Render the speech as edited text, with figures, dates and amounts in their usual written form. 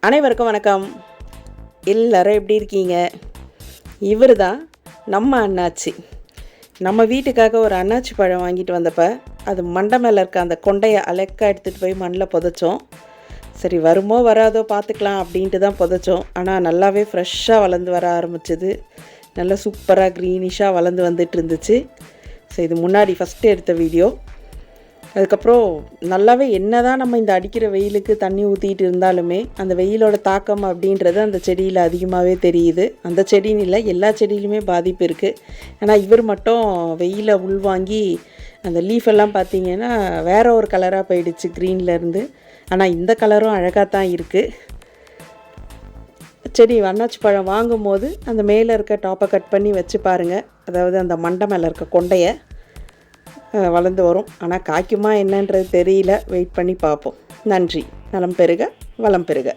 அனைவருக்கும் வணக்கம். எல்லாரும் எப்படி இருக்கீங்க? இவர் தான் நம்ம அண்ணாச்சி. நம்ம வீட்டுக்காக ஒரு அண்ணாச்சி பழம் வாங்கிட்டு வந்தப்போ அது மண்டை மேலே இருக்க அந்த கொண்டையை அலக்காக எடுத்துகிட்டு போய் மண்ணில் புதைச்சோம். சரி வருமோ வராதோ பார்த்துக்கலாம் அப்படின்ட்டு தான் புதைச்சோம். ஆனால் நல்லாவே ஃப்ரெஷ்ஷாக வளர்ந்து வர ஆரம்பிச்சிது. நல்லா சூப்பராக க்ரீனிஷாக வளர்ந்து வந்துட்டு இருந்துச்சு. ஸோ இது முன்னாடி ஃபஸ்ட்டு எடுத்த வீடியோ. அதுக்கப்புறம் நல்லாவே என்ன தான் நம்ம இந்த அடிக்கிற வெயிலுக்கு தண்ணி ஊற்றிட்டு இருந்தாலுமே அந்த வெயிலோட தாக்கம் அப்படின்றது அந்த செடியில் அதிகமாகவே தெரியுது. அந்த செடின்னு இல்லை, எல்லா செடியிலுமே பாதிப்பு இருக்குது. ஆனால் இவர் மட்டும் வெயிலை உள்வாங்கி அந்த லீஃபெல்லாம் பார்த்திங்கன்னா வேறு ஒரு கலராக போயிடுச்சு க்ரீன்லேருந்து. ஆனால் இந்த கலரும் அழகாக தான் இருக்குது. செடி அண்ணாச்சி பழம் வாங்கும் போது அந்த மேலே இருக்க டாப்பை கட் பண்ணி வச்சு பாருங்கள். அதாவது அந்த மண்டை மேலே இருக்க கொண்டையை வளர்ந்து வரும். ஆனால் காய்க்குமா என்னன்றது தெரியல. வெயிட் பண்ணி பார்ப்போம். நன்றி. நலம் பெறுக, வளம் பெறுக.